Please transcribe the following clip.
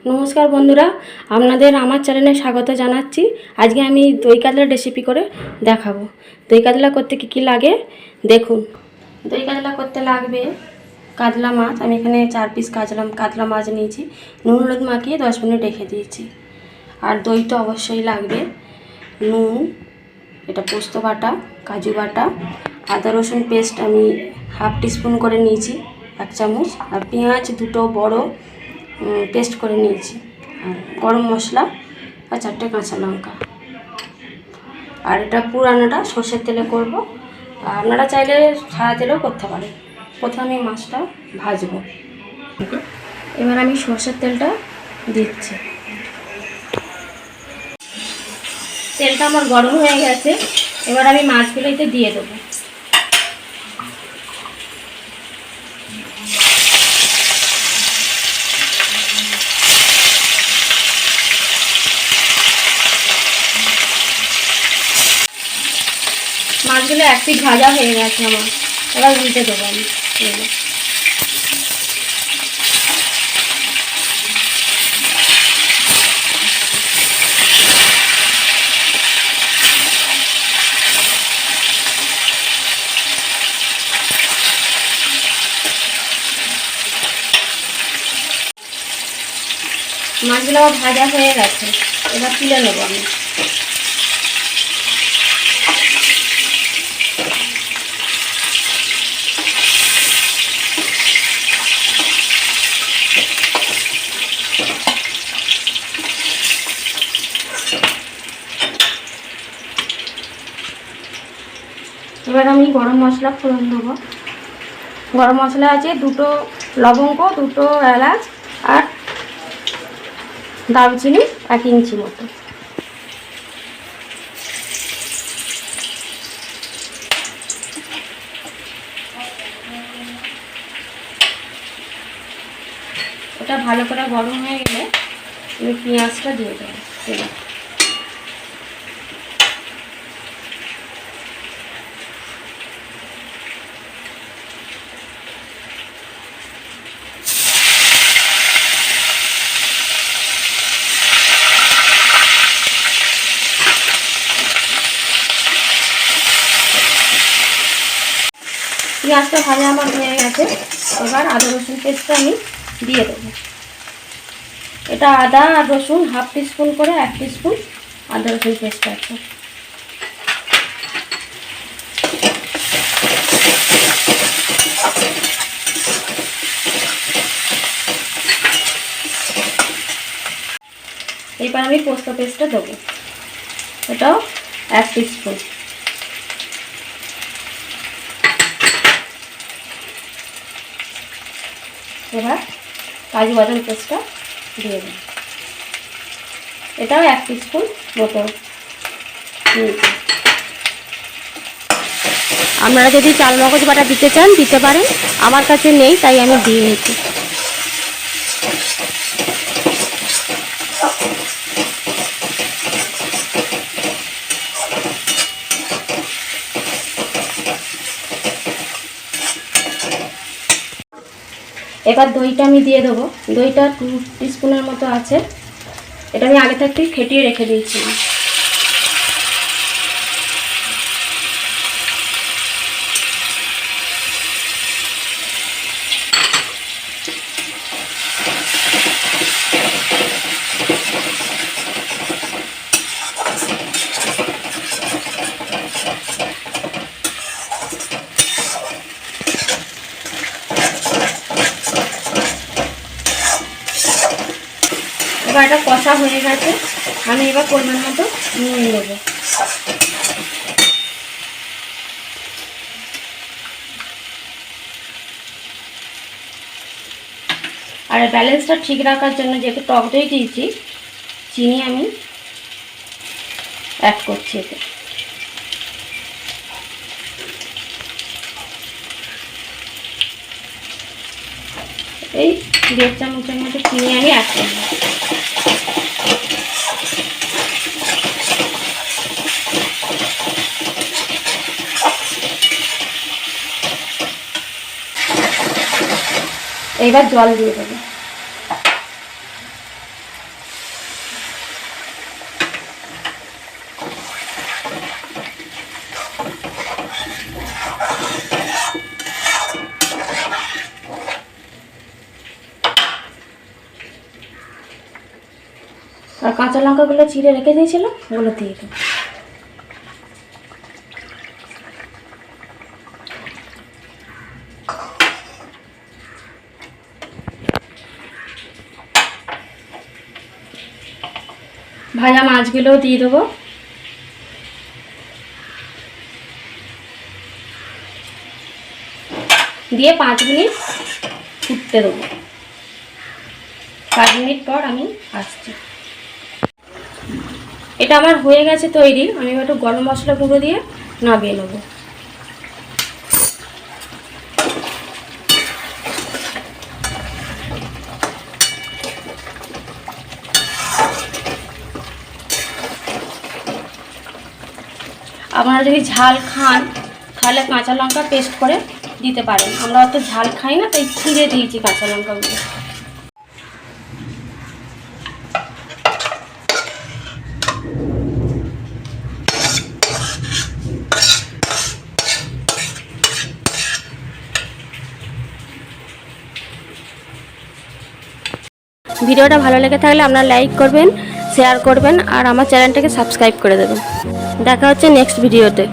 নমস্কার বন্ধুরা, আপনাদের আমার চ্যানেলে স্বাগত জানাচ্ছি। আজকে আমি দই কাতলা রেসিপি করে দেখাবো। দই কাতলা করতে কী কী লাগে দেখুন। দই কাতলা করতে লাগবে কাতলা মাছ। আমি এখানে 4 পিস কাতলা মাছ নিয়েছি, নুন হলুদ মাখিয়ে 10 মিনিট রেখে দিয়েছি। আর দই তো অবশ্যই লাগবে, নুন, এটা পোস্ত বাটা, কাজু বাটা, আদা রসুন পেস্ট আমি হাফ টিস্পুন করে নিয়েছি, 1 চামচ, আর পেঁয়াজ দুটো বড় পেস্ট করে নিয়েছি, আর গরম মশলা আর 4টে কাঁচা লঙ্কা। আর এটা পুরানোটা সর্ষের তেলে করব, আপনারা চাইলে সাদা তেলেও করতে পারেন। প্রথমে আমি মাছটা ভাজবো। এবার আমি সর্ষের তেলটা দিচ্ছি। তেলটা আমার গরম হয়ে গেছে, এবার আমি মাছগুলো এতে দিয়ে দেবো। মাছগুলো এক পিঠ ভাজা হয়ে গেছে আমার, এবার উল্টে দেবো আমি। মাছগুলো আবার ভাজা হয়ে গেছে, এবার তুলে নেবো আমি। এবার আমি গরম মশলা ফোড়ন দেবো। গরম মশলা আছে 2টো লবঙ্গ, 2টো এলাচ, আর দারচিনি 1 ইঞ্চি মতো। ওটা ভালো করে গরম হয়ে গেলে আমি পেঁয়াজটা দিয়ে দেবো। পেঁয়াজটা ভাজা আমার হয়ে গেছে, এবার আদা রসুন পেস্টটা আমি দিয়ে দেবো। এটা আদা আর রসুন হাফ টিস্পুন করে 1 টিস্পুন আদা রসুন পেস্ট আছে। এবার আমি পোস্ত পেস্টটা দেবো, এটাও 1 টিস্পুন। এবার কাজু বাদাম পেস্টটা দিয়ে দেব, এটাও 1 টিস্পুন মতো। আপনারা যদি চাল মগজ বাটা দিতে চান দিতে পারেন, আমার কাছে নেই তাই আমি দিয়ে নিচ্ছি। এবার দইটা আমি দিয়ে দেবো। দইটা 2 টিস্পুনের মতো আছে, এটা আমি আগে থাকতেই ফেটিয়ে রেখে দিয়েছিলাম। এবার এটা কষা হয়ে গেছে, আমি এবার পরিমাণ মতো নুন দেবো। আর ব্যালেন্সটা ঠিক রাখার জন্য যেহেতু টক দই দিয়েছি, চিনি আমি অ্যাড করছি এতে। এই 1.5 চামচের মতো চিনি আমি অ্যাড করব। এইবার জল দিয়ে দেবো। আর কাঁচা লঙ্কাগুলো চিড়ে রেখে দিয়েছিলাম, ওগুলো দিয়ে দেবো। ভাজা মাছগুলোও দিয়ে দেবো। দিয়ে 5 মিনিট ফুটতে দেবো। 5 মিনিট পর আমি আসছি। এটা আমার হয়ে গেছে তৈরি। আমি একটু গরম মশলা গুঁড়ো দিয়ে নামিয়ে নেবো। আপনারা যদি ঝাল খান তাহলে কাঁচা লঙ্কা পেস্ট করে দিতে পারেন। আমরা অত ঝাল খাই না, তাই ছিঁড়ে দিয়েছি কাঁচা লঙ্কাগুলো। ভিডিওটা ভালো লেগে থাকলে আপনারা লাইক করবেন, শেয়ার করবেন আর আমার চ্যানেলটাকে সাবস্ক্রাইব করে দেবেন। দেখা হচ্ছে নেক্সট ভিডিওতে।